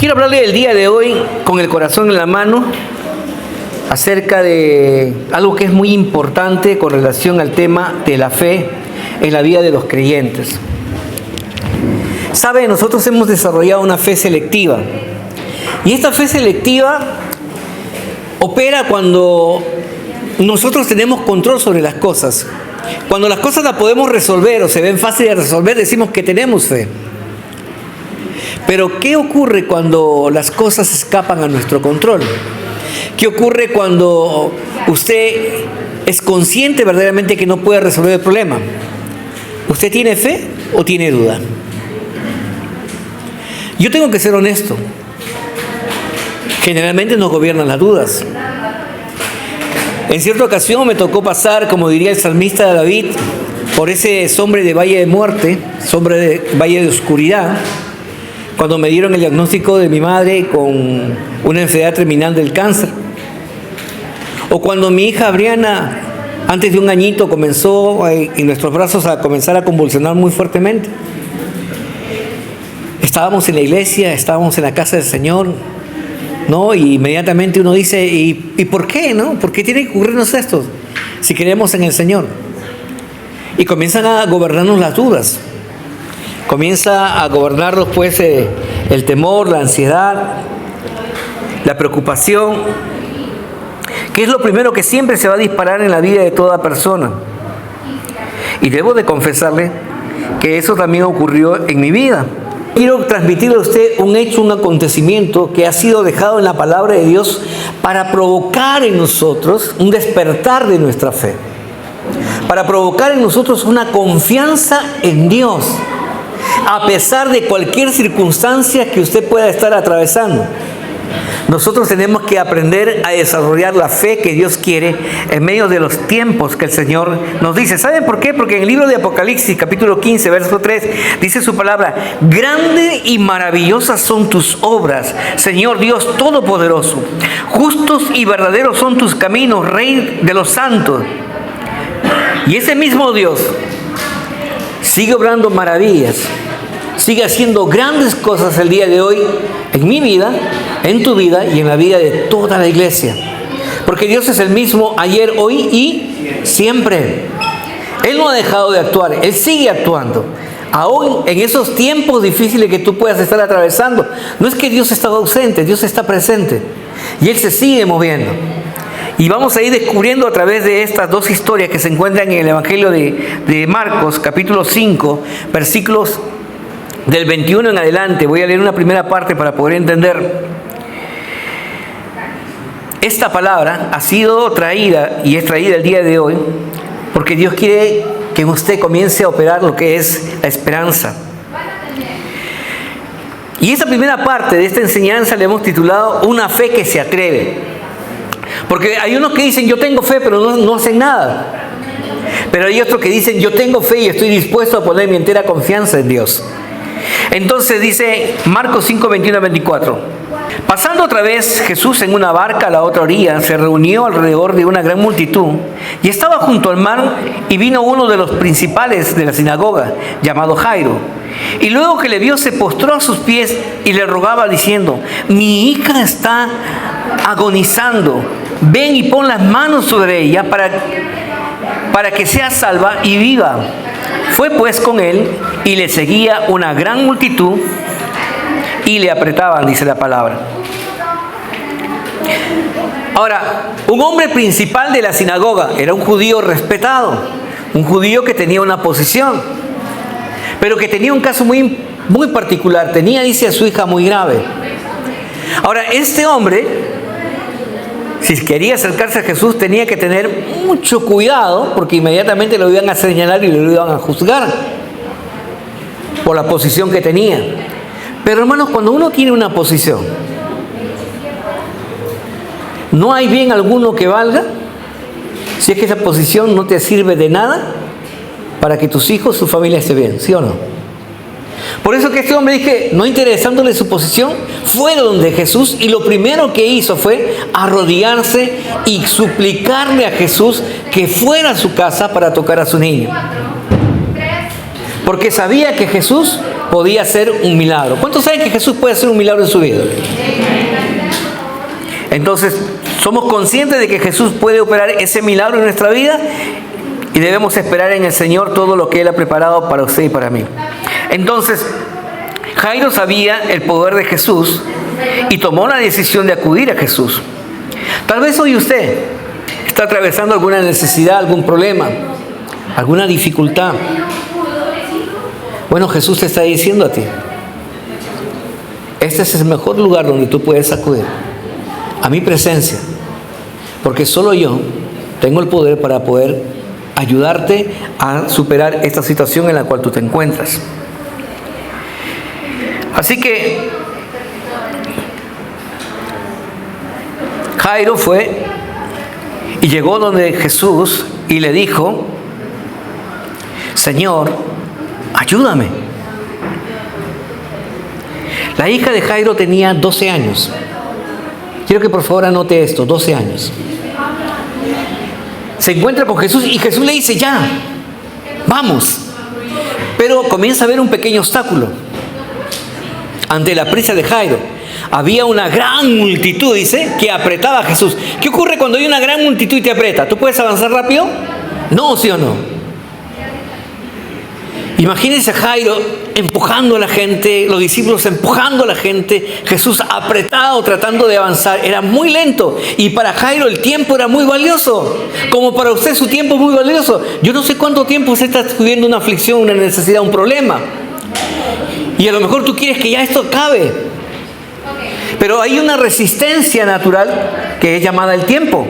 Quiero hablarle del día de hoy con el corazón en la mano acerca de algo que es muy importante con relación al tema de la fe en la vida de los creyentes. Sabe, nosotros hemos desarrollado una fe selectiva y esta fe selectiva opera cuando nosotros tenemos control sobre las cosas. Cuando las cosas las podemos resolver o se ven fáciles de resolver, decimos que tenemos fe. Pero ¿qué ocurre cuando las cosas escapan a nuestro control? ¿Qué ocurre cuando usted es consciente verdaderamente que no puede resolver el problema? ¿Usted tiene fe o tiene duda? Yo tengo que ser honesto. Generalmente nos gobiernan las dudas. En cierta ocasión me tocó pasar, como diría el salmista David, por ese sombra de valle de muerte, sombra de valle de oscuridad, cuando me dieron el diagnóstico de mi madre con una enfermedad terminal del cáncer. O cuando mi hija Briana, antes de un añito, comenzó en nuestros brazos a comenzar a convulsionar muy fuertemente. Estábamos en la iglesia, estábamos en la casa del Señor, ¿no? Y inmediatamente uno dice, ¿y por qué, no? ¿Por qué tiene que ocurrirnos esto si creemos en el Señor? Y comienzan a gobernarnos las dudas. Comienza a gobernarnos pues el temor, la ansiedad, la preocupación, que es lo primero que siempre se va a disparar en la vida de toda persona. Y debo de confesarle que eso también ocurrió en mi vida. Quiero transmitirle a usted un hecho, un acontecimiento que ha sido dejado en la palabra de Dios para provocar en nosotros un despertar de nuestra fe, para provocar en nosotros una confianza en Dios, a pesar de cualquier circunstancia que usted pueda estar atravesando. Nosotros tenemos que aprender a desarrollar la fe que Dios quiere en medio de los tiempos que el Señor nos dice. ¿Saben por qué? Porque en el libro de Apocalipsis, capítulo 15, verso 3, dice su palabra: grande y maravillosas son tus obras, Señor Dios Todopoderoso. Justos y verdaderos son tus caminos, Rey de los santos. Y ese mismo Dios sigue obrando maravillas, sigue haciendo grandes cosas el día de hoy en mi vida, en tu vida y en la vida de toda la iglesia. Porque Dios es el mismo ayer, hoy y siempre. Él no ha dejado de actuar, Él sigue actuando. Aún en esos tiempos difíciles que tú puedas estar atravesando, no es que Dios está ausente, Dios está presente. Y Él se sigue moviendo. Y vamos a ir descubriendo a través de estas dos historias que se encuentran en el Evangelio de Marcos, capítulo 5, versículos del 21 en adelante. Voy a leer una primera parte para poder entender. Esta palabra ha sido traída y es traída el día de hoy porque Dios quiere que usted comience a operar lo que es la esperanza. Y esta primera parte de esta enseñanza le hemos titulado Una fe que se atreve. Porque hay unos que dicen yo tengo fe pero no hacen nada. Pero hay otros que dicen yo tengo fe y estoy dispuesto a poner mi entera confianza en Dios. Entonces dice Marcos 5, 21 a 24. Pasando otra vez Jesús en una barca a la otra orilla, se reunió alrededor de una gran multitud y estaba junto al mar, y vino uno de los principales de la sinagoga, llamado Jairo. Y luego que le vio, se postró a sus pies y le rogaba diciendo: mi hija está agonizando, ven y pon las manos sobre ella para que sea salva y viva. Fue pues con él y le seguía una gran multitud y le apretaban, dice la palabra. Ahora, un hombre principal de la sinagoga era un judío respetado, un judío que tenía una posición, pero que tenía un caso muy particular. Tenía, dice, a su hija muy grave. Ahora, este hombre, si quería acercarse a Jesús, tenía que tener mucho cuidado, porque inmediatamente lo iban a señalar y lo iban a juzgar por la posición que tenía. Pero hermanos, cuando uno tiene una posición, no hay bien alguno que valga si es que esa posición no te sirve de nada para que tus hijos, su familia esté bien, ¿sí o no? Por eso que este hombre, dije, no interesándole su posición, fue donde Jesús y lo primero que hizo fue arrodillarse y suplicarle a Jesús que fuera a su casa para tocar a su niño. Porque sabía que Jesús podía hacer un milagro. ¿Cuántos saben que Jesús puede hacer un milagro en su vida? Entonces, somos conscientes de que Jesús puede operar ese milagro en nuestra vida y debemos esperar en el Señor todo lo que Él ha preparado para usted y para mí. Entonces, Jairo sabía el poder de Jesús y tomó la decisión de acudir a Jesús. Tal vez hoy usted está atravesando alguna necesidad, algún problema, alguna dificultad. Bueno, Jesús te está diciendo a ti, este es el mejor lugar donde tú puedes acudir, a mi presencia, porque solo yo tengo el poder para poder ayudarte a superar esta situación en la cual tú te encuentras. Así que Jairo fue y llegó donde Jesús y le dijo: Señor, ayúdame. La hija de Jairo tenía 12 años. Quiero que por favor anote esto, 12 años. Se encuentra con Jesús y Jesús le dice: ya, vamos. Pero comienza a haber un pequeño obstáculo ante la prisa de Jairo. Había una gran multitud, dice, que apretaba a Jesús. ¿Qué ocurre cuando hay una gran multitud y te aprieta? ¿Tú puedes avanzar rápido? No, ¿sí o no? Imagínense a Jairo empujando a la gente, los discípulos empujando a la gente, Jesús apretado tratando de avanzar. Era muy lento y para Jairo el tiempo era muy valioso, como para usted su tiempo es muy valioso. Yo no sé cuánto tiempo usted está viviendo una aflicción, una necesidad, un problema, y a lo mejor tú quieres que ya esto acabe, pero hay una resistencia natural que es llamada el tiempo.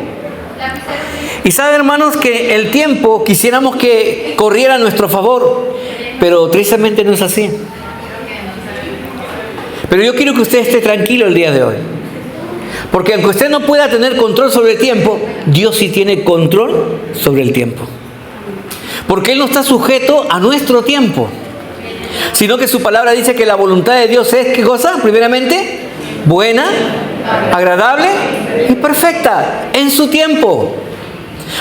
Y saben, hermanos, que el tiempo quisiéramos que corriera a nuestro favor, pero tristemente no es así. Pero yo quiero que usted esté tranquilo el día de hoy, porque aunque usted no pueda tener control sobre el tiempo, Dios sí tiene control sobre el tiempo, porque Él no está sujeto a nuestro tiempo, sino que su palabra dice que la voluntad de Dios es, ¿qué cosa? Primeramente, buena, agradable y perfecta en su tiempo.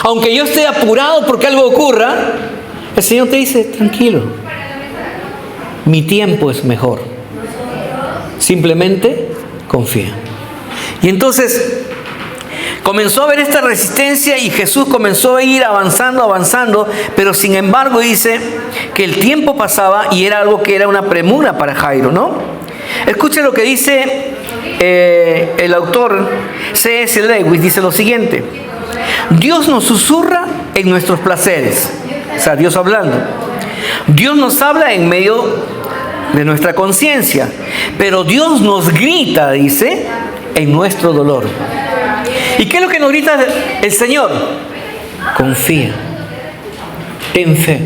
Aunque yo esté apurado porque algo ocurra, el Señor te dice: tranquilo, mi tiempo es mejor. Simplemente confía. Y entonces comenzó a haber esta resistencia y Jesús comenzó a ir avanzando, pero sin embargo dice que el tiempo pasaba y era algo que era una premura para Jairo, ¿no? Escuche lo que dice el autor C.S. Lewis, dice lo siguiente: Dios nos susurra en nuestros placeres, o sea, Dios hablando. Dios nos habla en medio de nuestra conciencia, pero Dios nos grita, dice, en nuestro dolor. ¿Y qué es lo que nos grita el Señor? Confía, ten fe.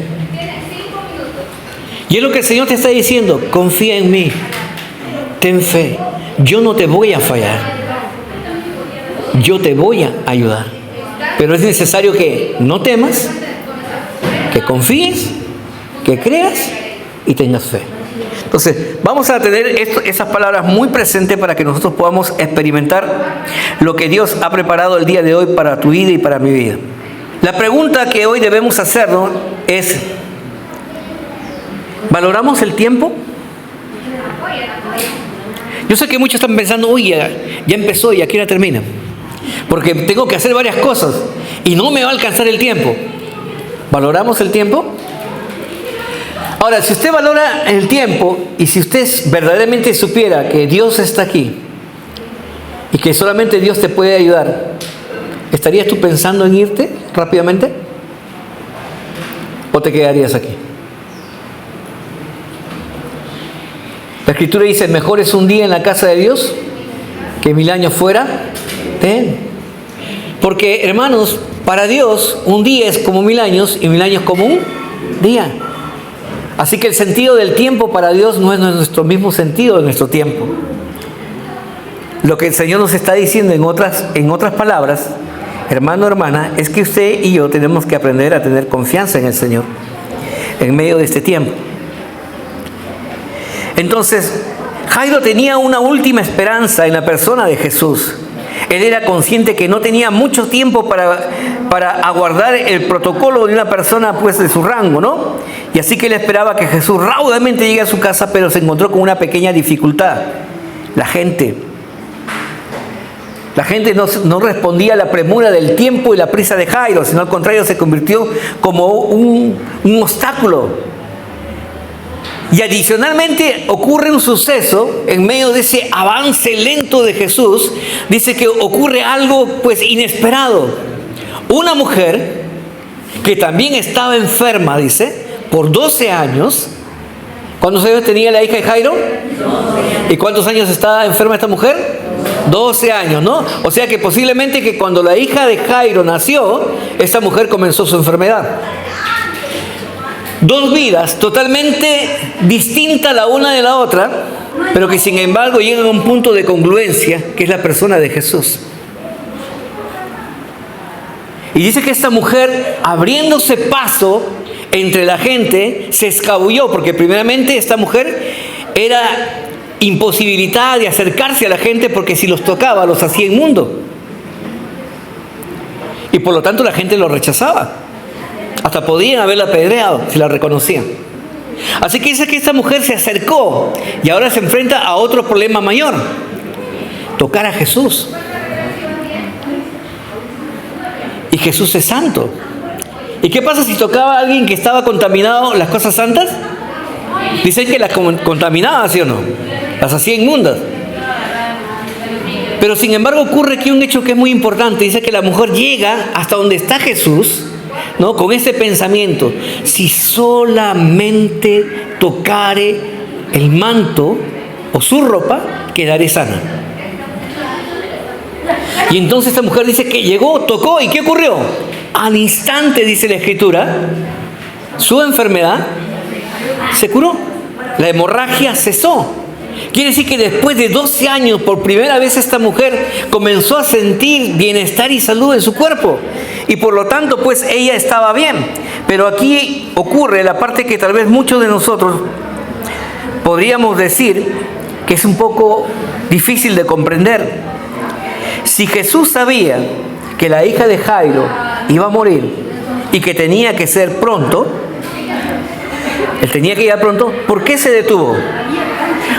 Y es lo que el Señor te está diciendo: confía en mí, ten fe, yo no te voy a fallar, yo te voy a ayudar. Pero es necesario que no temas, que confíes, que creas y tengas fe. Entonces, vamos a tener esas palabras muy presentes para que nosotros podamos experimentar lo que Dios ha preparado el día de hoy para tu vida y para mi vida. La pregunta que hoy debemos hacernos es: ¿valoramos el tiempo? Yo sé que muchos están pensando: uy, ya empezó y aquí ya termina, porque tengo que hacer varias cosas y no me va a alcanzar el tiempo. ¿Valoramos el tiempo? Ahora, si usted valora el tiempo y si usted verdaderamente supiera que Dios está aquí y que solamente Dios te puede ayudar, ¿estarías tú pensando en irte rápidamente? ¿O te quedarías aquí? La Escritura dice: mejor es un día en la casa de Dios que 1000 años fuera de Él. Porque, hermanos, para Dios un día es como 1000 años y 1000 años como un día. Así que el sentido del tiempo para Dios no es nuestro mismo sentido de nuestro tiempo. Lo que el Señor nos está diciendo en otras palabras, hermano, hermana, es que usted y yo tenemos que aprender a tener confianza en el Señor en medio de este tiempo. Entonces, Jairo tenía una última esperanza en la persona de Jesús. Él era consciente que no tenía mucho tiempo para aguardar el protocolo de una persona pues de su rango, ¿no? Y así que él esperaba que Jesús raudamente llegue a su casa, pero se encontró con una pequeña dificultad. La gente no respondía a la premura del tiempo y la prisa de Jairo, sino al contrario se convirtió como un obstáculo. Y adicionalmente ocurre un suceso en medio de ese avance lento de Jesús. Dice que ocurre algo pues inesperado. Una mujer que también estaba enferma, dice, por 12 años. ¿Cuántos años tenía la hija de Jairo? ¿Y cuántos años estaba enferma esta mujer? 12 años, ¿no? O sea que posiblemente que cuando la hija de Jairo nació, esta mujer comenzó su enfermedad. Dos vidas totalmente distintas la una de la otra, pero que sin embargo llegan a un punto de congruencia, que es la persona de Jesús. Y dice que esta mujer, abriéndose paso entre la gente, se escabulló, porque primeramente esta mujer era imposibilitada de acercarse a la gente, porque si los tocaba los hacía inmundo. Y por lo tanto la gente lo rechazaba. Hasta podían haberla apedreado si la reconocían. Así que dice que esta mujer se acercó y ahora se enfrenta a otro problema mayor: tocar a Jesús. Y Jesús es santo. ¿Y qué pasa si tocaba a alguien que estaba contaminado las cosas santas? Dicen que las contaminaba, ¿sí o no? Las hacía inmundas. Pero sin embargo ocurre aquí un hecho que es muy importante. Dice que la mujer llega hasta donde está Jesús, ¿no? Con ese pensamiento: si solamente tocare el manto o su ropa, quedaré sana. Y entonces esta mujer dice que llegó, tocó, ¿y qué ocurrió? Al instante, dice la Escritura, su enfermedad se curó. La hemorragia cesó. Quiere decir que después de 12 años, por primera vez esta mujer comenzó a sentir bienestar y salud en su cuerpo. Y por lo tanto, pues ella estaba bien. Pero aquí ocurre la parte que tal vez muchos de nosotros podríamos decir que es un poco difícil de comprender. Si Jesús sabía que la hija de Jairo iba a morir y que tenía que ser pronto, él tenía que ir pronto, ¿por qué se detuvo?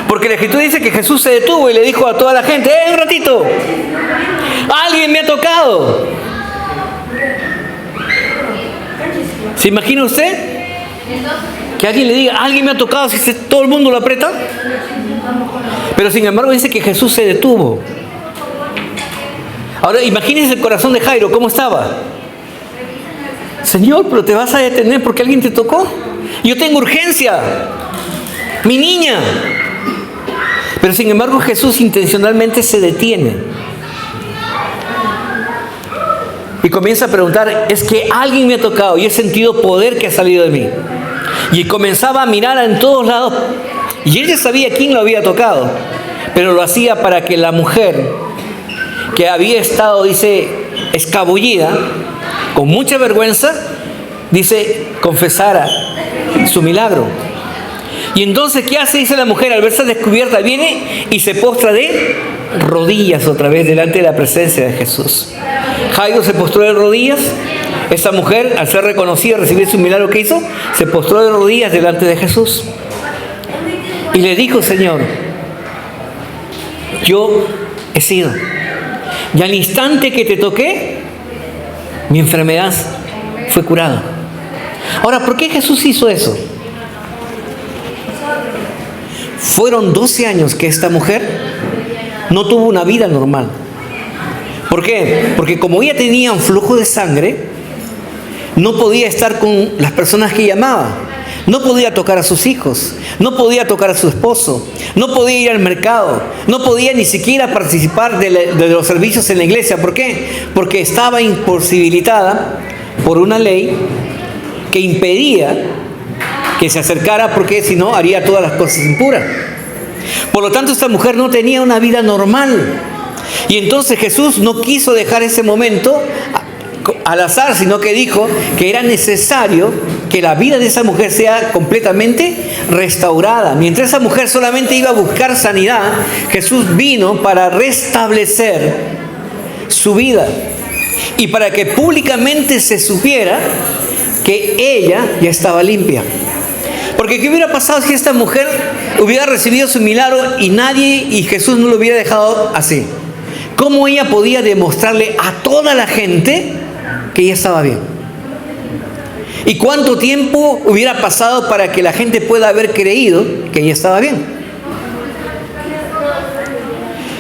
Porque la Escritura dice que Jesús se detuvo y le dijo a toda la gente: un ratito, alguien me ha tocado. ¿Se imagina usted? Que alguien le diga: alguien me ha tocado, si todo el mundo lo aprieta. Pero sin embargo dice que Jesús se detuvo. Ahora imagínense el corazón de Jairo, ¿cómo estaba? Señor, pero te vas a detener porque alguien te tocó. Yo tengo urgencia, mi niña. Pero sin embargo Jesús intencionalmente se detiene y comienza a preguntar: es que alguien me ha tocado y he sentido poder que ha salido de mí. Y comenzaba a mirar en todos lados, y él ya sabía quién lo había tocado, pero lo hacía para que la mujer, que había estado, dice, escabullida, con mucha vergüenza, dice, confesara su milagro. Y entonces, ¿qué hace? Dice la mujer, al verse descubierta, viene y se postra de rodillas otra vez delante de la presencia de Jesús. Jairo se postró de rodillas. Esta mujer, al ser reconocida, recibir su milagro que hizo, se postró de rodillas delante de Jesús. Y le dijo: Señor, yo he sido. Y al instante que te toqué, mi enfermedad fue curada. Ahora, ¿por qué Jesús hizo eso? Fueron 12 años que esta mujer no tuvo una vida normal. ¿Por qué? Porque como ella tenía un flujo de sangre, no podía estar con las personas que ella amaba. No podía tocar a sus hijos, no podía tocar a su esposo, no podía ir al mercado, no podía ni siquiera participar de los servicios en la iglesia. ¿Por qué? Porque estaba imposibilitada por una ley que impedía que se acercara, porque si no haría todas las cosas impuras. Por lo tanto, esta mujer no tenía una vida normal. Y entonces Jesús no quiso dejar ese momento al azar, sino que dijo que era necesario que la vida de esa mujer sea completamente restaurada. Mientras esa mujer solamente iba a buscar sanidad, Jesús vino para restablecer su vida y para que públicamente se supiera que ella ya estaba limpia. Porque ¿qué hubiera pasado si esta mujer hubiera recibido su milagro y Jesús no lo hubiera dejado así? ¿Cómo ella podía demostrarle a toda la gente que ella estaba bien? ¿Y cuánto tiempo hubiera pasado para que la gente pueda haber creído que ella estaba bien?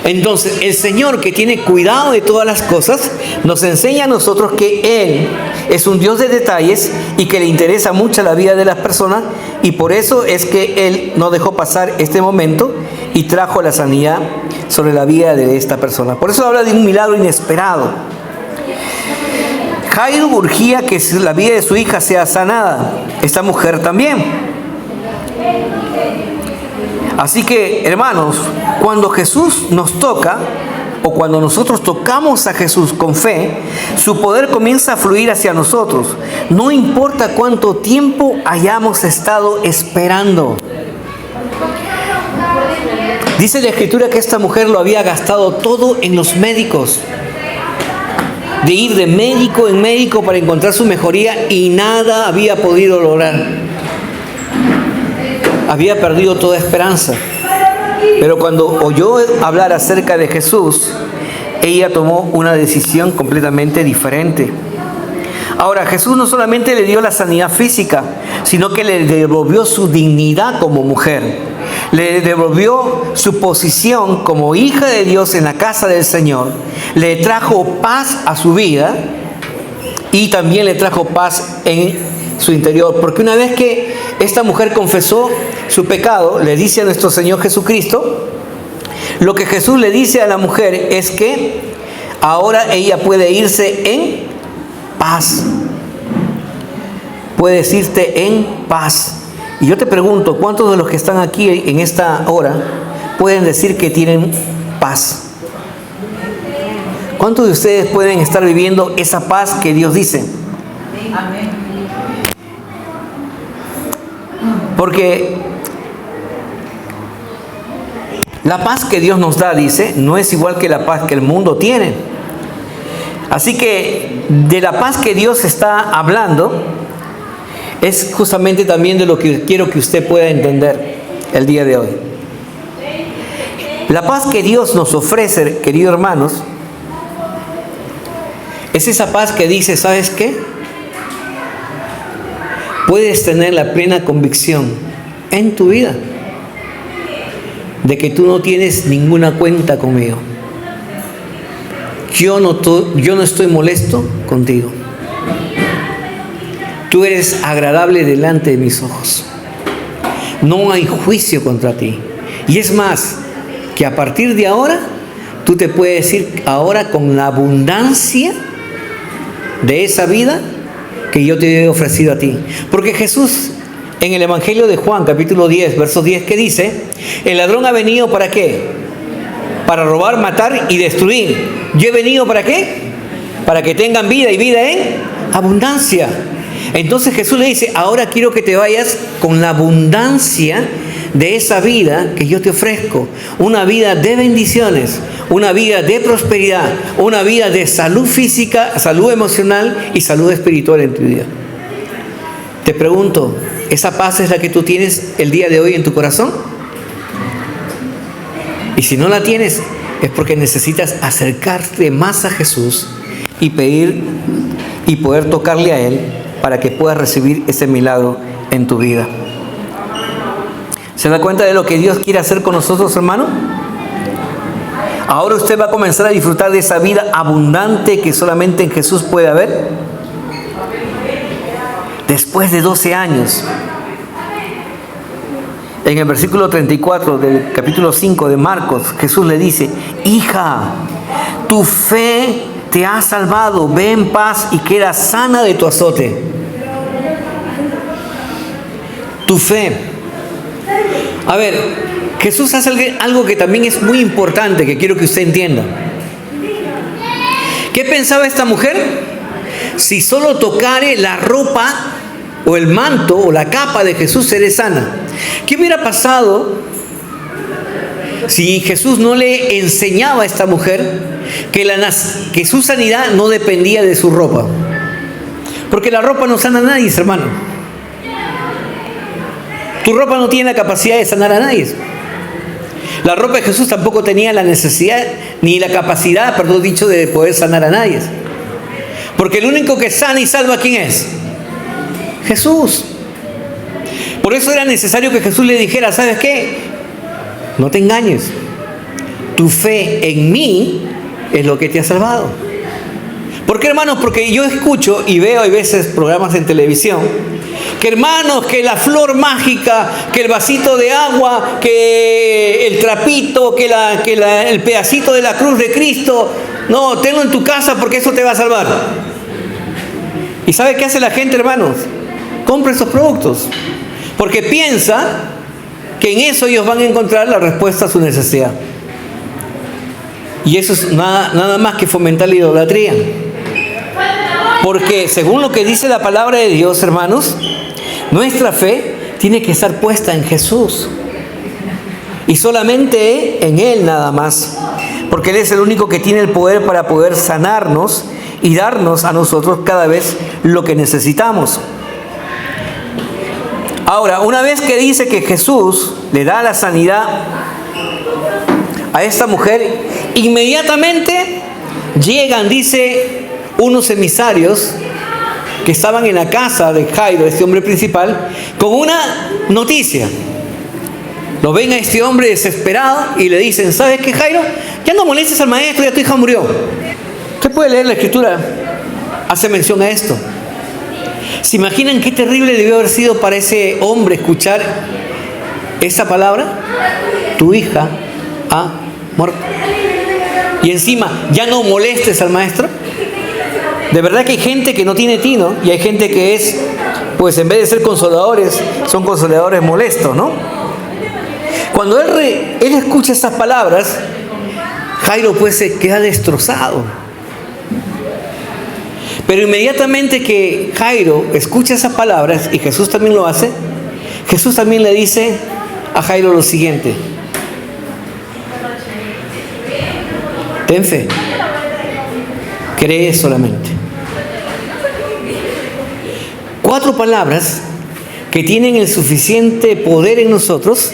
Entonces, el Señor, que tiene cuidado de todas las cosas, nos enseña a nosotros que Él es un Dios de detalles y que le interesa mucho la vida de las personas, y por eso es que Él no dejó pasar este momento y trajo la sanidad sobre la vida de esta persona. Por eso habla de un milagro inesperado. Jairo urgía que la vida de su hija sea sanada. Esta mujer también. Así que, hermanos, cuando Jesús nos toca, o cuando nosotros tocamos a Jesús con fe, su poder comienza a fluir hacia nosotros. No importa cuánto tiempo hayamos estado esperando. Dice la Escritura que esta mujer lo había gastado todo en los médicos. De ir de médico en médico para encontrar su mejoría, y nada había podido lograr. Había perdido toda esperanza. Pero cuando oyó hablar acerca de Jesús, ella tomó una decisión completamente diferente. Ahora, Jesús no solamente le dio la sanidad física, sino que le devolvió su dignidad como mujer. Le devolvió su posición como hija de Dios en la casa del Señor. Le trajo paz a su vida y también le trajo paz en su interior. Porque una vez que esta mujer confesó su pecado, le dice a nuestro Señor Jesucristo, lo que Jesús le dice a la mujer es que ahora ella puede irse en paz. Puedes irte en paz. Y yo te pregunto, ¿cuántos de los que están aquí en esta hora pueden decir que tienen paz? ¿Cuántos de ustedes pueden estar viviendo esa paz que Dios dice? Amén. Porque la paz que Dios nos da, dice, no es igual que la paz que el mundo tiene. Así que de la paz que Dios está hablando es justamente también de lo que quiero que usted pueda entender el día de hoy. La paz que Dios nos ofrece, queridos hermanos, es esa paz que dice, ¿sabes qué? Puedes tener la plena convicción en tu vida de que tú no tienes ninguna cuenta conmigo. Yo no estoy molesto contigo. Tú eres agradable delante de mis ojos. No hay juicio contra ti. Y es más, que a partir de ahora, tú te puedes decir ahora con la abundancia de esa vida que yo te he ofrecido a ti. Porque Jesús, en el Evangelio de Juan, capítulo 10, verso 10, que dice, el ladrón ha venido ¿para qué? Para robar, matar y destruir. Yo he venido ¿para qué? Para que tengan vida y vida en abundancia. Entonces Jesús le dice, ahora quiero que te vayas con la abundancia de esa vida que yo te ofrezco. Una vida de bendiciones, una vida de prosperidad, una vida de salud física, salud emocional y salud espiritual en tu vida. Te pregunto, ¿esa paz es la que tú tienes el día de hoy en tu corazón? Y si no la tienes, es porque necesitas acercarte más a Jesús y pedir y poder tocarle a Él para que puedas recibir ese milagro en tu vida. ¿Se da cuenta de lo que Dios quiere hacer con nosotros, hermano? Ahora usted va a comenzar a disfrutar de esa vida abundante que solamente en Jesús puede haber. Después de 12 años. En el versículo 34 del capítulo 5 de Marcos, Jesús le dice, hija, tu fe te ha salvado, ve en paz y queda sana de tu azote. Tu fe. A ver, Jesús hace algo que también es muy importante, que quiero que usted entienda. ¿Qué pensaba esta mujer? Si solo tocare la ropa o el manto o la capa de Jesús, seré sana. ¿Qué hubiera pasado si Jesús no le enseñaba a esta mujer que su sanidad no dependía de su ropa. Porque la ropa no sana a nadie, hermano. Tu ropa no tiene la capacidad de sanar a nadie. La ropa de Jesús tampoco tenía la necesidad ni la capacidad, perdón dicho, de poder sanar a nadie. Porque el único que sana y salva, ¿quién es? Jesús. Por eso era necesario que Jesús le dijera, ¿sabes qué? No te engañes. Tu fe en mí es lo que te ha salvado. ¿Por qué, hermanos? Porque yo escucho y veo a veces programas en televisión que, hermanos, que la flor mágica, que el vasito de agua, que el trapito, que el pedacito de la cruz de Cristo, no, tenlo en tu casa porque eso te va a salvar. ¿Y sabe qué hace la gente, hermanos? Compra esos productos porque piensa que en eso ellos van a encontrar la respuesta a su necesidad. Y eso es nada más que fomentar la idolatría. Porque según lo que dice la palabra de Dios, hermanos, nuestra fe tiene que estar puesta en Jesús. Y solamente en Él nada más. Porque Él es el único que tiene el poder para poder sanarnos y darnos a nosotros cada vez lo que necesitamos. Ahora, una vez que dice que Jesús le da la sanidad a esta mujer, inmediatamente llegan, dice, unos emisarios que estaban en la casa de Jairo, este hombre principal, con una noticia. Lo ven a este hombre desesperado y le dicen, ¿sabes qué, Jairo? Ya no molestes al maestro, ya tu hija murió. Usted puede leer la escritura, hace mención a esto. ¿Se imaginan qué terrible debió haber sido para ese hombre escuchar esta palabra? Tu hija ha muerto. Y encima, ya no molestes al maestro. De verdad que hay gente que no tiene tino y hay gente que es, pues en vez de ser consoladores, son consoladores molestos, ¿no? Cuando él escucha estas palabras, Jairo pues se queda destrozado. Pero inmediatamente que Jairo escucha esas palabras, y Jesús también lo hace, Jesús también le dice a Jairo lo siguiente: ten fe, cree solamente. 4 palabras que tienen el suficiente poder en nosotros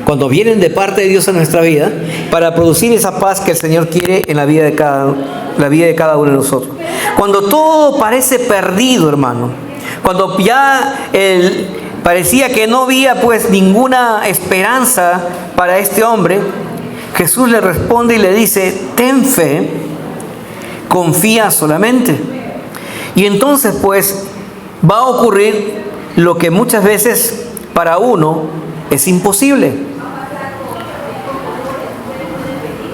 cuando vienen de parte de Dios a nuestra vida para producir esa paz que el Señor quiere en la vida de cada uno de nosotros. Cuando todo parece perdido, hermano, cuando ya parecía que no había pues ninguna esperanza para este hombre, Jesús le responde y le dice: ten fe, confía solamente. Y entonces pues va a ocurrir lo que muchas veces para uno es imposible.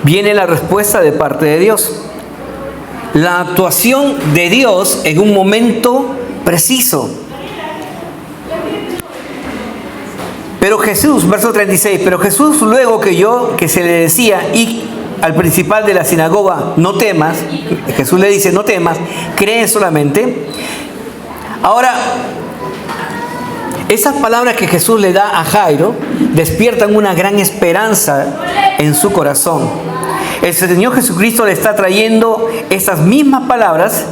Viene la respuesta de parte de Dios. La actuación de Dios en un momento preciso. Pero Jesús, verso 36, pero Jesús luego que se le decía y al principal de la sinagoga, no temas, Jesús le dice, no temas, cree solamente. Ahora, esas palabras que Jesús le da a Jairo despiertan una gran esperanza en su corazón. El Señor Jesucristo le está trayendo estas mismas palabras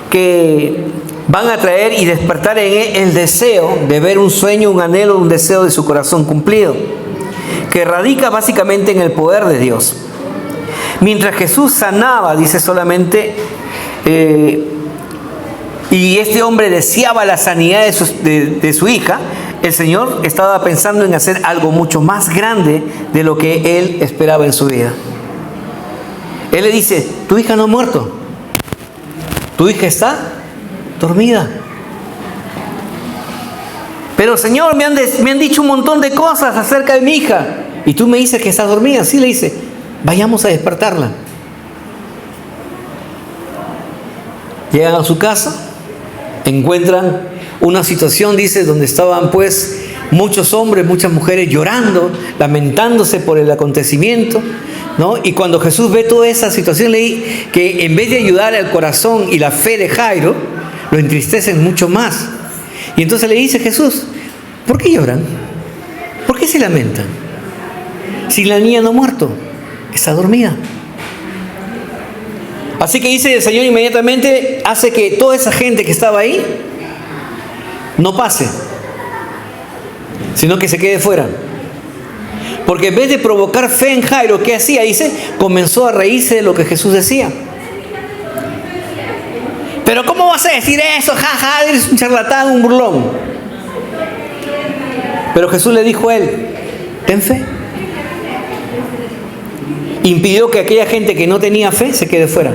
que van a traer y despertar en él el deseo de ver un sueño, un anhelo, un deseo de su corazón cumplido, que radica básicamente en el poder de Dios. Mientras Jesús sanaba, dice solamente, y este hombre deseaba la sanidad de su hija, el Señor estaba pensando en hacer algo mucho más grande de lo que él esperaba en su vida. Él le dice: tu hija no ha muerto, tu hija está dormida. Pero Señor, me han dicho un montón de cosas acerca de mi hija y tú me dices que está dormida. Sí, le dice: vayamos a despertarla. Llegan a su casa, encuentran una situación, dice, donde estaban pues muchos hombres, muchas mujeres llorando, lamentándose por el acontecimiento, ¿no? Y cuando Jesús ve toda esa situación, leí que en vez de ayudar al corazón y la fe de Jairo, lo entristecen mucho más. Y entonces le dice Jesús: ¿por qué lloran? ¿Por qué se lamentan? Si la niña no ha muerto, está dormida. Así que dice el Señor inmediatamente, hace que toda esa gente que estaba ahí no pase, sino que se quede fuera. Porque en vez de provocar fe en Jairo, ¿qué hacía? Dice, comenzó a reírse de lo que Jesús decía. Pero ¿cómo vas a decir eso? Jaja, eres un charlatán, un burlón. Pero Jesús le dijo a él, ten fe. Impidió que aquella gente que no tenía fe se quede fuera.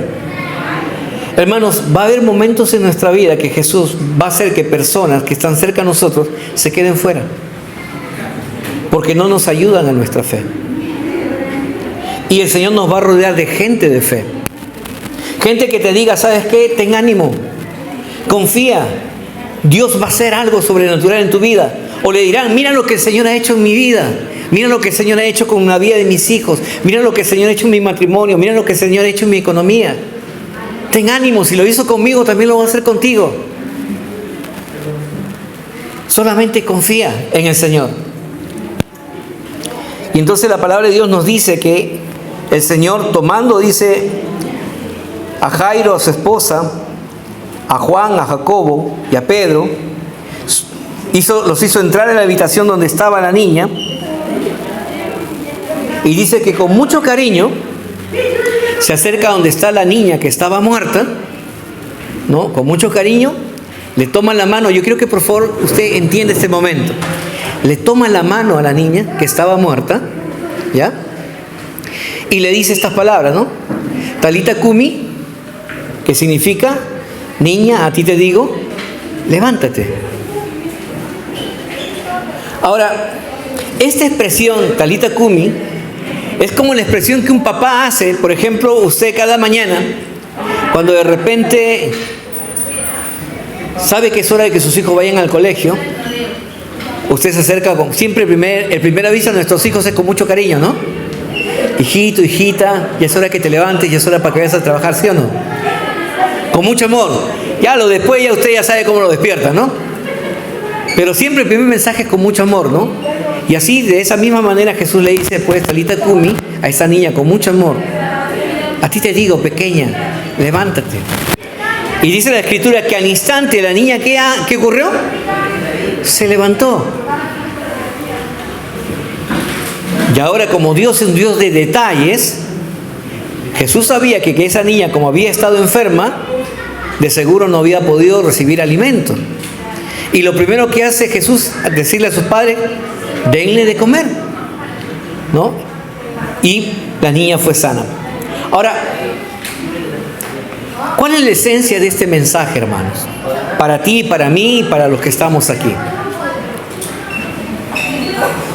Hermanos, va a haber momentos en nuestra vida que Jesús va a hacer que personas que están cerca de nosotros se queden fuera, porque no nos ayudan a nuestra fe. Y el Señor nos va a rodear de gente de fe. Gente que te diga, ¿sabes qué? Ten ánimo, confía, Dios va a hacer algo sobrenatural en tu vida. O le dirán, mira lo que el Señor ha hecho en mi vida, mira lo que el Señor ha hecho con la vida de mis hijos, mira lo que el Señor ha hecho en mi matrimonio, mira lo que el Señor ha hecho en mi economía. Ten ánimo, si lo hizo conmigo, también lo va a hacer contigo. Solamente confía en el Señor. Y entonces la palabra de Dios nos dice que el Señor, tomando, dice, a Jairo, a su esposa, a Juan, a Jacobo y a Pedro, los hizo entrar en la habitación donde estaba la niña, y dice que con mucho cariño se acerca donde está la niña que estaba muerta, ¿no? Con mucho cariño, le toma la mano. Yo quiero que por favor usted entienda este momento. Le toma la mano a la niña que estaba muerta, ¿ya? Y le dice estas palabras, ¿no? Talita Kumi, que significa, niña, a ti te digo, levántate. Ahora, esta expresión, Talita Kumi, es como la expresión que un papá hace. Por ejemplo, usted cada mañana, cuando de repente sabe que es hora de que sus hijos vayan al colegio, usted se acerca con, siempre el primer aviso a nuestros hijos es con mucho cariño, ¿no? Hijito, hijita, ya es hora que te levantes, ya es hora para que vayas a trabajar, ¿sí o no? Con mucho amor. Ya lo después ya usted ya sabe cómo lo despierta, ¿no? Pero siempre el primer mensaje es con mucho amor, ¿no? Y así, de esa misma manera, Jesús le dice, pues, Talita Kumi, a esa niña con mucho amor, a ti te digo, pequeña, levántate. Y dice la Escritura que al instante la niña, ¿qué ocurrió? Se levantó. Y ahora, como Dios es un Dios de detalles, Jesús sabía que esa niña, como había estado enferma, de seguro no había podido recibir alimento. Y lo primero que hace Jesús, decirle a sus padres, denle de comer, ¿no? Y la niña fue sana. Ahora, ¿cuál es la esencia de este mensaje, hermanos? Para ti, para mí y para los que estamos aquí.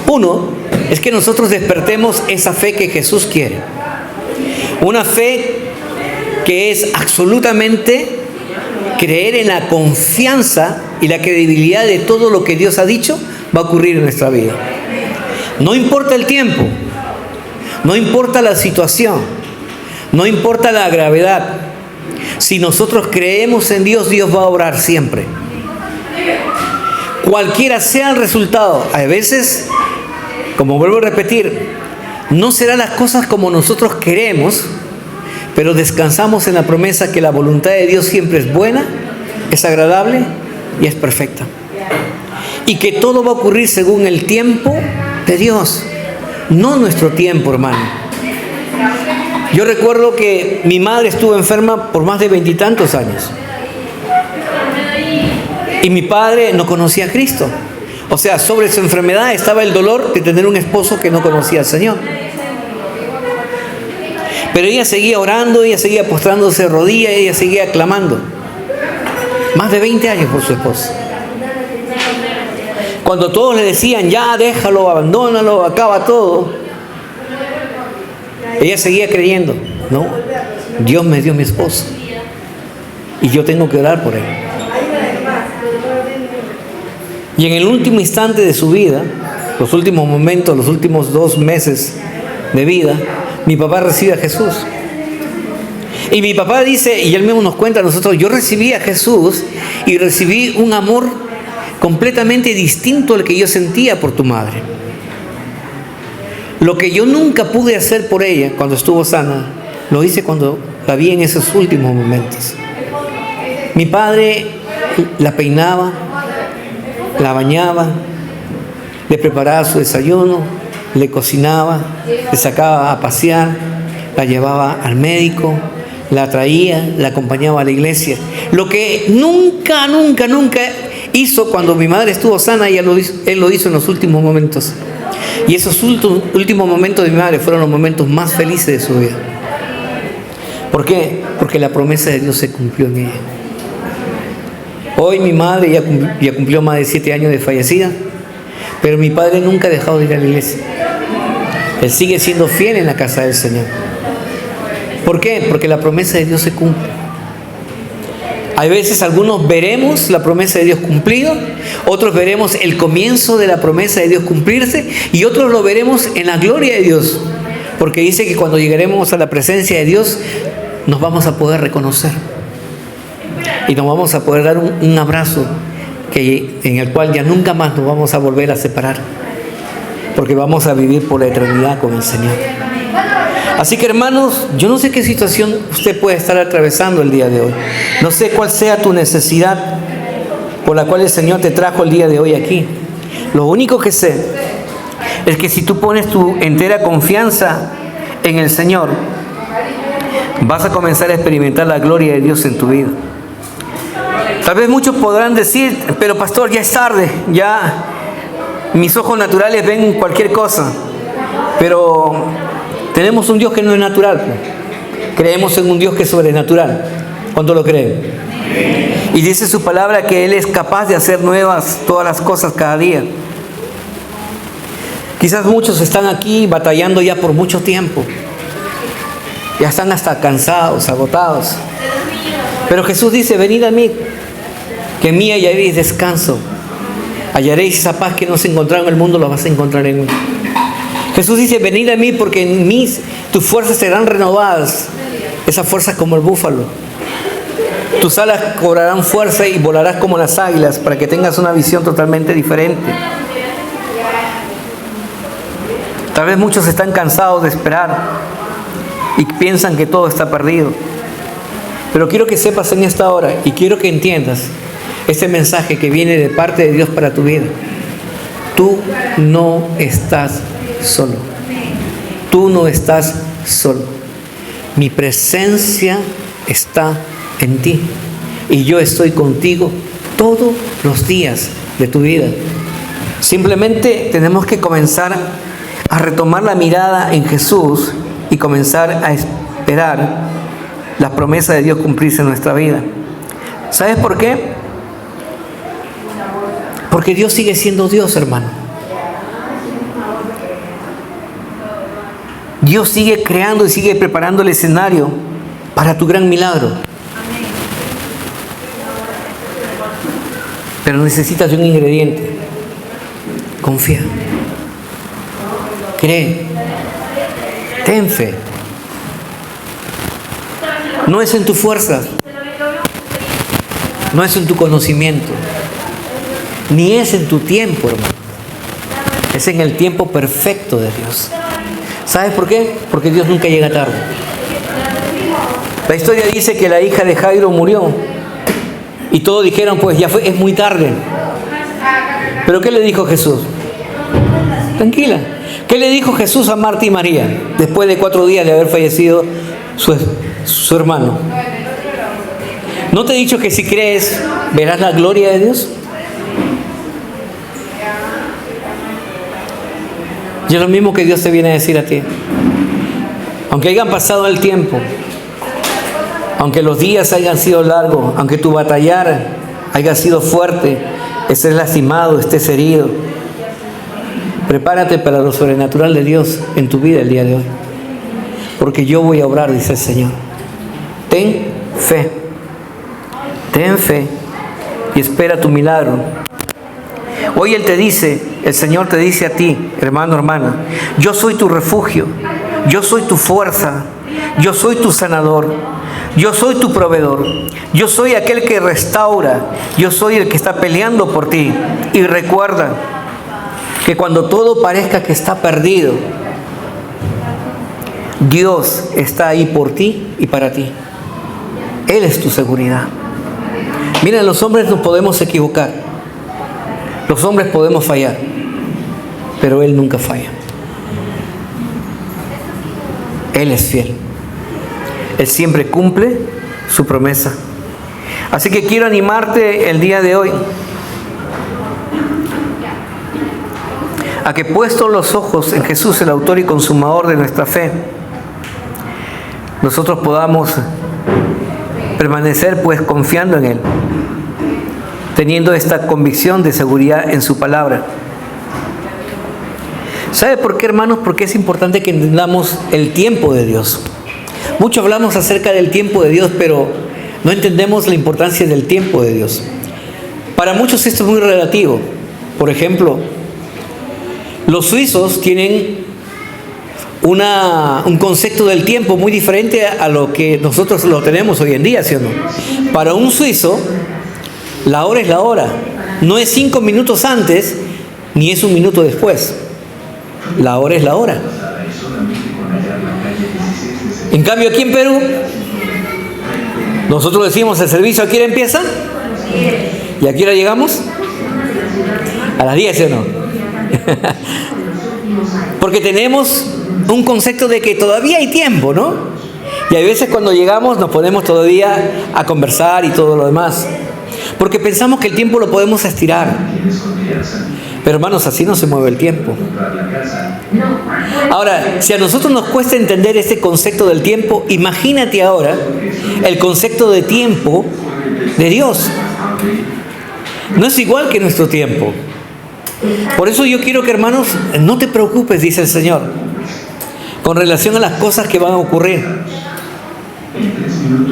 Uno, es que nosotros despertemos esa fe que Jesús quiere. Una fe que es absolutamente creer en la confianza y la credibilidad de todo lo que Dios ha dicho va a ocurrir en nuestra vida. No importa el tiempo, no importa la situación, no importa la gravedad. Si nosotros creemos en Dios, Dios va a obrar siempre. Cualquiera sea el resultado, a veces, como vuelvo a repetir, no serán las cosas como nosotros queremos, pero descansamos en la promesa que la voluntad de Dios siempre es buena, es agradable y es perfecta. Y que todo va a ocurrir según el tiempo de Dios, no nuestro tiempo, hermano. Yo recuerdo que mi madre estuvo enferma por más de 20 y tantos años. Y mi padre no conocía a Cristo. O sea, sobre su enfermedad estaba el dolor de tener un esposo que no conocía al Señor. Pero ella seguía orando, ella seguía postrándose de rodillas, ella seguía clamando. Más de 20 años por su esposo. Cuando todos le decían, ya déjalo, abandónalo, acaba todo, ella seguía creyendo, no, Dios me dio mi esposo y yo tengo que orar por él. Y en el último instante de su vida, los últimos momentos, los últimos 2 meses de vida, mi papá recibe a Jesús. Y mi papá dice, y él mismo nos cuenta a nosotros, yo recibí a Jesús y recibí un amor completamente distinto al que yo sentía por tu madre. Lo que yo nunca pude hacer por ella cuando estuvo sana, lo hice cuando todavía en esos últimos momentos. Mi padre la peinaba, la bañaba, le preparaba su desayuno, le cocinaba, le sacaba a pasear, la llevaba al médico, la traía, la acompañaba a la iglesia. Lo que nunca hizo cuando mi madre estuvo sana, él lo hizo en los últimos momentos. Y esos últimos momentos de mi madre fueron los momentos más felices de su vida. ¿Por qué? Porque la promesa de Dios se cumplió en ella. Hoy mi madre ya cumplió más de 7 años de fallecida, pero mi padre nunca ha dejado de ir a la iglesia. Él sigue siendo fiel en la casa del Señor. ¿Por qué? Porque la promesa de Dios se cumple. Hay veces algunos veremos la promesa de Dios cumplido, otros veremos el comienzo de la promesa de Dios cumplirse y otros lo veremos en la gloria de Dios. Porque dice que cuando llegaremos a la presencia de Dios nos vamos a poder reconocer y nos vamos a poder dar un abrazo en el cual ya nunca más nos vamos a volver a separar, porque vamos a vivir por la eternidad con el Señor. Así que, hermanos, yo no sé qué situación usted puede estar atravesando el día de hoy. No sé cuál sea tu necesidad por la cual el Señor te trajo el día de hoy aquí. Lo único que sé es que si tú pones tu entera confianza en el Señor, vas a comenzar a experimentar la gloria de Dios en tu vida. Tal vez muchos podrán decir, pero pastor, ya es tarde, ya mis ojos naturales ven cualquier cosa. Pero tenemos un Dios que no es natural. Creemos en un Dios que es sobrenatural. ¿Cuánto lo creen? Y dice su palabra que Él es capaz de hacer nuevas todas las cosas cada día. Quizás muchos están aquí batallando ya por mucho tiempo. Ya están hasta cansados, agotados. Pero Jesús dice, venid a mí, que en mí hallaréis descanso. Hallaréis esa paz que no se encontraba en el mundo, la vas a encontrar en mí. Jesús dice, venid a mí porque en mí tus fuerzas serán renovadas. Esas fuerzas como el búfalo. Tus alas cobrarán fuerza y volarás como las águilas para que tengas una visión totalmente diferente. Tal vez muchos están cansados de esperar y piensan que todo está perdido. Pero quiero que sepas en esta hora y quiero que entiendas este mensaje que viene de parte de Dios para tu vida. Tú no estás solo. Tú no estás solo. Mi presencia está en ti y yo estoy contigo todos los días de tu vida. Simplemente tenemos que comenzar a retomar la mirada en Jesús y comenzar a esperar la promesa de Dios cumplirse en nuestra vida. ¿Sabes por qué? Porque Dios sigue siendo Dios, hermano. Dios sigue creando y sigue preparando el escenario para tu gran milagro. Pero necesitas de un ingrediente. Confía. Cree. Ten fe. No es en tu fuerza. No es en tu conocimiento. Ni es en tu tiempo, hermano. Es en el tiempo perfecto de Dios. ¿Sabes por qué? Porque Dios nunca llega tarde. La historia dice que la hija de Jairo murió. Y todos dijeron, pues ya fue, es muy tarde. ¿Pero qué le dijo Jesús? Tranquila. ¿Qué le dijo Jesús a Marta y María después de 4 días de haber fallecido su hermano? ¿No te he dicho que si crees verás la gloria de Dios? Y es lo mismo que Dios te viene a decir a ti. Aunque hayan pasado el tiempo, aunque los días hayan sido largos, aunque tu batallar haya sido fuerte, estés lastimado, estés herido, prepárate para lo sobrenatural de Dios en tu vida el día de hoy. Porque yo voy a obrar, dice el Señor. Ten fe. Ten fe y espera tu milagro. Hoy Él te dice, el Señor te dice a ti, hermano, hermana, yo soy tu refugio, yo soy tu fuerza, yo soy tu sanador, yo soy tu proveedor, yo soy aquel que restaura, yo soy el que está peleando por ti. Y recuerda que cuando todo parezca que está perdido, Dios está ahí por ti y para ti. Él es tu seguridad. Mira, los hombres nos podemos equivocar. Los hombres podemos fallar. Pero Él nunca falla. Él es fiel. Él siempre cumple su promesa. Así que quiero animarte el día de hoy a que, puestos los ojos en Jesús, el autor y consumador de nuestra fe, nosotros podamos permanecer pues confiando en Él, teniendo esta convicción de seguridad en su palabra. ¿Sabe por qué, hermanos? Porque es importante que entendamos el tiempo de Dios. Mucho hablamos acerca del tiempo de Dios, pero no entendemos la importancia del tiempo de Dios. Para muchos esto es muy relativo. Por ejemplo, los suizos tienen un concepto del tiempo muy diferente a lo que nosotros lo tenemos hoy en día, ¿sí o no? Para un suizo, la hora es la hora. No es 5 minutos antes, ni es 1 minuto después. La hora es la hora. En cambio, aquí en Perú, nosotros decimos, ¿el servicio a qué hora empieza? ¿Y a qué hora llegamos? A las 10, ¿sí o no? Porque tenemos un concepto de que todavía hay tiempo, ¿no? Y a veces cuando llegamos nos ponemos todavía a conversar y todo lo demás. Porque pensamos que el tiempo lo podemos estirar. Pero hermanos, así no se mueve el tiempo. Ahora, si a nosotros nos cuesta entender este concepto del tiempo, imagínate ahora el concepto de tiempo de Dios. No es igual que nuestro tiempo. Por eso yo quiero que, hermanos, no te preocupes, dice el Señor, con relación a las cosas que van a ocurrir.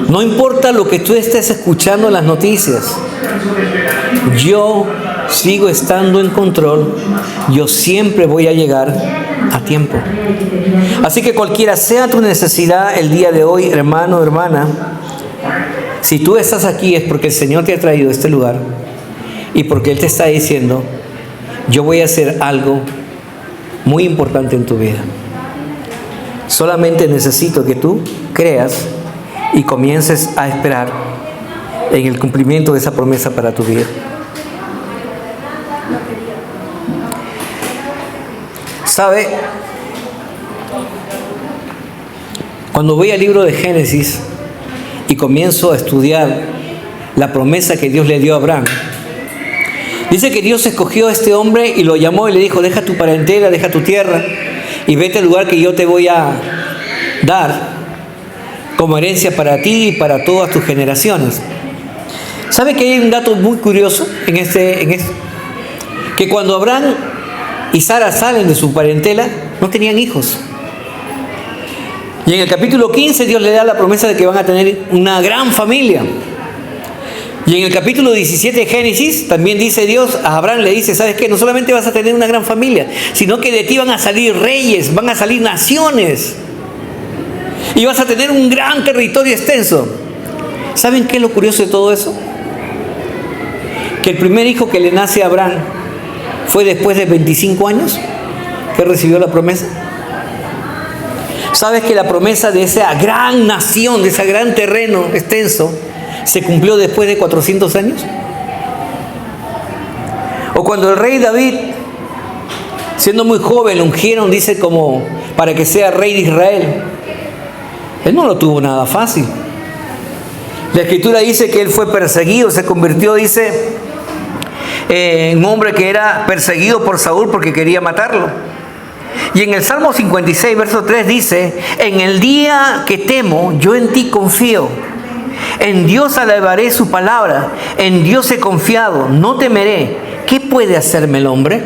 No importa lo que tú estés escuchando en las noticias. Yo sigo estando en control. Yo siempre voy a llegar a tiempo. Así que cualquiera sea tu necesidad el día de hoy, hermano, hermana, si tú estás aquí es porque el Señor te ha traído a este lugar y porque Él te está diciendo, yo voy a hacer algo muy importante en tu vida. Solamente necesito que tú creas y comiences a esperar en el cumplimiento de esa promesa para tu vida. ¿Sabe? Cuando voy al libro de Génesis y comienzo a estudiar la promesa que Dios le dio a Abraham, dice que Dios escogió a este hombre y lo llamó y le dijo, deja tu parentela, deja tu tierra y vete al lugar que yo te voy a dar como herencia para ti y para todas tus generaciones. ¿Sabe que hay un dato muy curioso en este? Que cuando Abraham y Sara salen de su parentela, no tenían hijos. Y en el capítulo 15 Dios le da la promesa de que van a tener una gran familia. Y en el capítulo 17 de Génesis también dice Dios, a Abraham le dice, ¿sabes qué? No solamente vas a tener una gran familia, sino que de ti van a salir reyes, van a salir naciones. Y vas a tener un gran territorio extenso. ¿Saben qué es lo curioso de todo eso? Que el primer hijo que le nace a Abraham fue después de 25 años que recibió la promesa. ¿Sabes que la promesa de esa gran nación, de ese gran terreno extenso, se cumplió después de 400 años? O cuando el rey David, siendo muy joven, lo ungieron, dice, como para que sea rey de Israel. Él no lo tuvo nada fácil. La Escritura dice que él fue perseguido, se convirtió, dice, en un hombre que era perseguido por Saúl porque quería matarlo. Y en el Salmo 56, verso 3 dice, en el día que temo, yo en ti confío. En Dios alabaré su palabra, en Dios he confiado, no temeré. ¿Qué puede hacerme el hombre?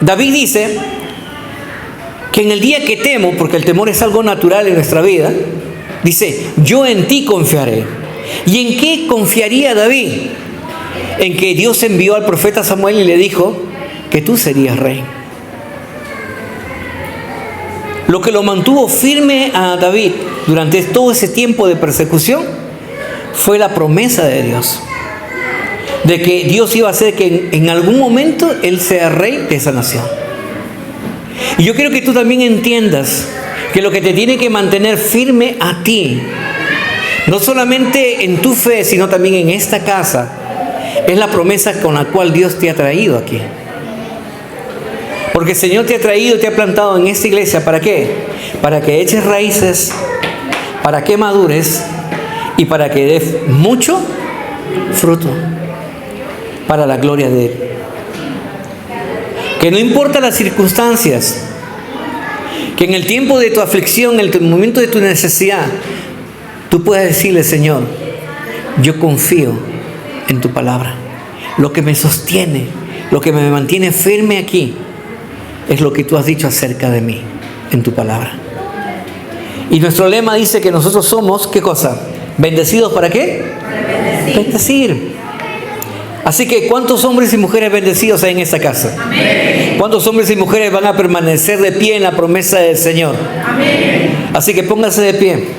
David dice que en el día que temo, porque el temor es algo natural en nuestra vida, dice, yo en ti confiaré. ¿Y en qué confiaría David? En que Dios envió al profeta Samuel y le dijo que tú serías rey. Lo que lo mantuvo firme a David durante todo ese tiempo de persecución fue la promesa de Dios, de que Dios iba a hacer que en algún momento él sea rey de esa nación. Y yo quiero que tú también entiendas que lo que te tiene que mantener firme a ti, no solamente en tu fe, sino también en esta casa, es la promesa con la cual Dios te ha traído aquí. Porque el Señor te ha traído, te ha plantado en esta iglesia. ¿Para qué? Para que eches raíces, para que madures y para que des mucho fruto para la gloria de Él. Que no importa las circunstancias, que en el tiempo de tu aflicción, en el momento de tu necesidad, tú puedas decirle: Señor, yo confío en tu palabra. Lo que me sostiene, lo que me mantiene firme aquí, es lo que tú has dicho acerca de mí en tu palabra. Y nuestro lema dice que nosotros somos, ¿qué cosa? ¿Bendecidos para qué? Bendecir. Así que, ¿cuántos hombres y mujeres bendecidos hay en esta casa? Amén. ¿Cuántos hombres y mujeres van a permanecer de pie en la promesa del Señor? Amén. Así que pónganse de pie.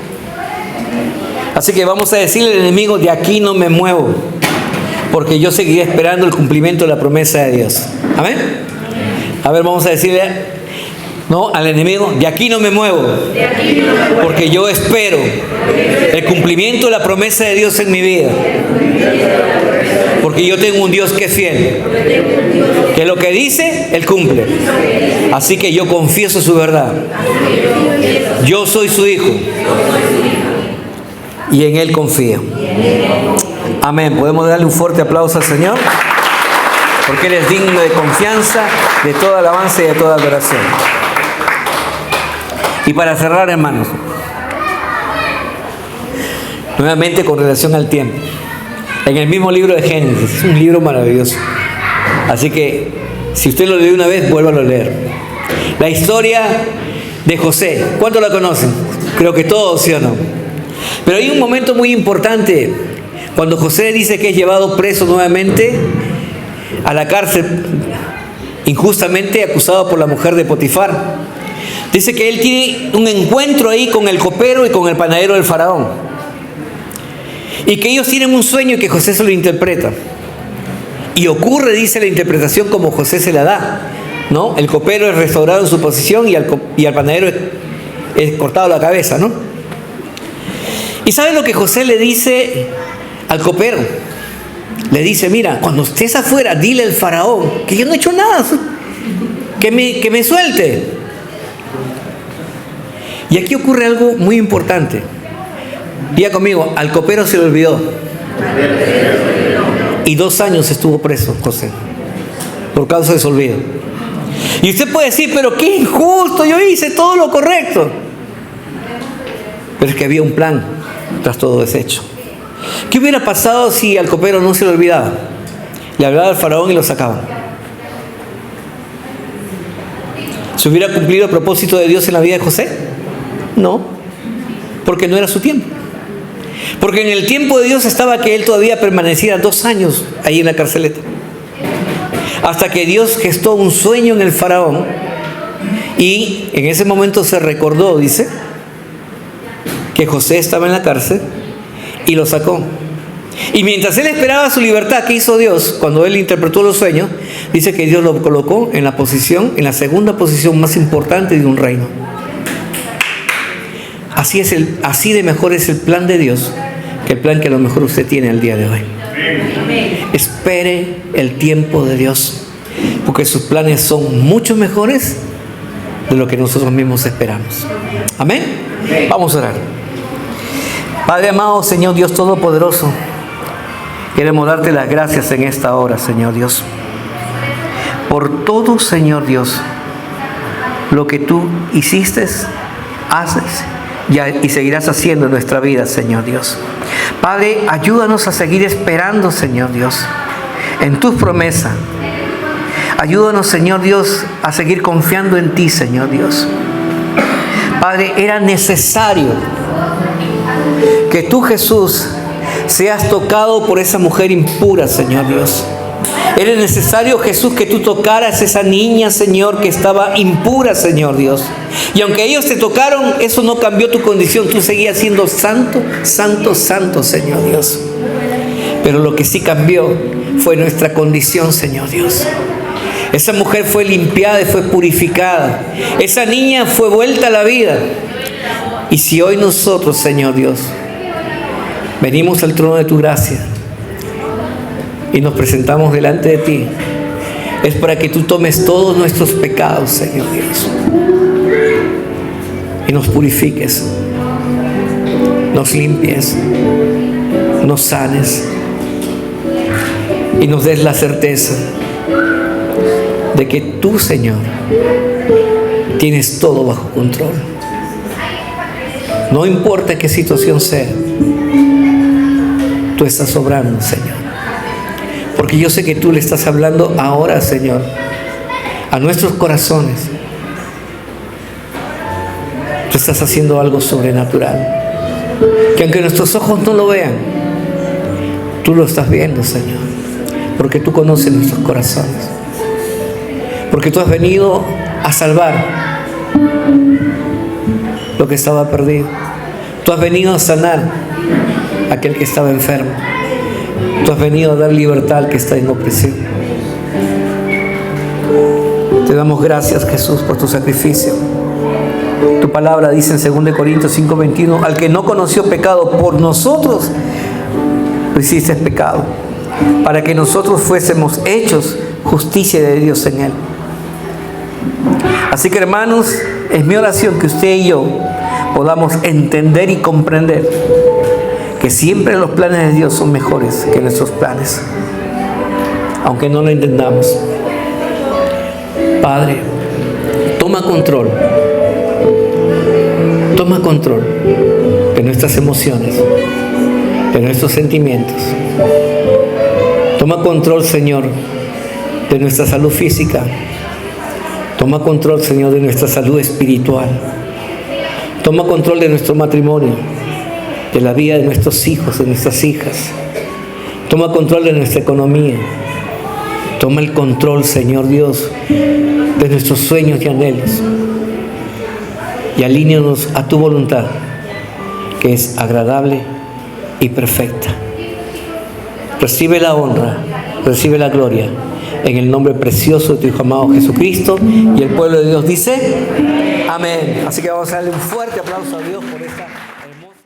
Así que vamos a decirle al enemigo: de aquí no me muevo, porque yo seguiré esperando el cumplimiento de la promesa de Dios. Amén. A ver, vamos a decirle al enemigo: de aquí no me muevo, porque yo espero el cumplimiento de la promesa de Dios en mi vida. Porque yo tengo un Dios que es fiel, que lo que dice, Él cumple. Así que yo confieso su verdad. Yo soy su hijo y en Él confío. Amén. Podemos darle un fuerte aplauso al Señor, porque Él es digno de confianza, de toda alabanza y de toda adoración. Y para cerrar, hermanos, nuevamente con relación al tiempo, en el mismo libro de Génesis, es un libro maravilloso. Así que, si usted lo leyó una vez, vuélvalo a leer. La historia de José, ¿cuántos la conocen? Creo que todos, ¿sí o no? Pero hay un momento muy importante, cuando José dice que es llevado preso nuevamente a la cárcel, injustamente acusado por la mujer de Potifar. Dice que él tiene un encuentro ahí con el copero y con el panadero del faraón. Y que ellos tienen un sueño y que José se lo interpreta. Y ocurre, dice la interpretación, como José se la da, ¿no? El copero es restaurado en su posición y al panadero es cortado la cabeza, ¿no? ¿Y sabe lo que José le dice al copero? Le dice: mira, cuando estés afuera, dile al faraón que yo no he hecho nada, que me suelte. Y aquí ocurre algo muy importante. Diga conmigo: al copero se le olvidó. Y 2 años estuvo preso José por causa de su olvido. Y usted puede decir: pero qué injusto, yo hice todo lo correcto. Pero es que había un plan tras todo deshecho. ¿Qué hubiera pasado si al copero no se le olvidaba? Le hablaba al faraón y lo sacaban. ¿Se hubiera cumplido el propósito de Dios en la vida de José? No, porque no era su tiempo. Porque en el tiempo de Dios estaba que él todavía permaneciera 2 años ahí en la carceleta. Hasta que Dios gestó un sueño en el faraón y en ese momento se recordó, dice, que José estaba en la cárcel y lo sacó. Y mientras él esperaba su libertad, ¿qué hizo Dios? Cuando él interpretó los sueños, dice que Dios lo colocó en la segunda posición más importante de un reino. Así de mejor es el plan de Dios que el plan que a lo mejor usted tiene al día de hoy. Espere el tiempo de Dios, porque sus planes son mucho mejores de lo que nosotros mismos esperamos. Amén. Vamos a orar. Padre amado, Señor Dios Todopoderoso, queremos darte las gracias en esta hora, Señor Dios, por todo, Señor Dios, lo que tú hiciste, haces y seguirás haciendo en nuestra vida, Señor Dios. Padre, ayúdanos a seguir esperando, Señor Dios, en tus promesas. Ayúdanos, Señor Dios, a seguir confiando en ti, Señor Dios. Padre, era necesario que tú, Jesús, seas tocado por esa mujer impura, Señor Dios. Era necesario, Jesús, que tú tocaras a esa niña, Señor, que estaba impura, Señor Dios. Y aunque ellos te tocaron, eso no cambió tu condición. Tú seguías siendo santo, santo, santo, Señor Dios. Pero lo que sí cambió fue nuestra condición, Señor Dios. Esa mujer fue limpiada y fue purificada. Esa niña fue vuelta a la vida. Y si hoy nosotros, Señor Dios, venimos al trono de tu gracia y nos presentamos delante de ti, es para que tú tomes todos nuestros pecados, Señor Dios, y nos purifiques, nos limpies, nos sanes y nos des la certeza de que tú, Señor, tienes todo bajo control. No importa qué situación sea, tú estás obrando, Señor. Porque yo sé que tú le estás hablando ahora, Señor, a nuestros corazones. Tú estás haciendo algo sobrenatural, que aunque nuestros ojos no lo vean, tú lo estás viendo, Señor, porque tú conoces nuestros corazones, porque tú has venido a salvar lo que estaba perdido. Tú has venido a sanar a aquel que estaba enfermo. Tú has venido a dar libertad al que está en opresión. Te damos gracias, Jesús, por tu sacrificio. Tu palabra dice en 2 Corintios 5:21, al que no conoció pecado, por nosotros lo hiciste pecado, para que nosotros fuésemos hechos justicia de Dios en él. Así que, hermanos, es mi oración que usted y yo podamos entender y comprender que siempre los planes de Dios son mejores que nuestros planes, aunque no lo entendamos. Padre, toma control de nuestras emociones, de nuestros sentimientos. Toma control, Señor, de nuestra salud física. Toma control, Señor, de nuestra salud espiritual. Toma control de nuestro matrimonio, de la vida de nuestros hijos, de nuestras hijas. Toma control de nuestra economía. Toma el control, Señor Dios, de nuestros sueños y anhelos. Y alíneanos a tu voluntad, que es agradable y perfecta. Recibe la honra, recibe la gloria, en el nombre precioso de tu Hijo amado Jesucristo. Y el pueblo de Dios dice, amén. Así que vamos a darle un fuerte aplauso a Dios por esta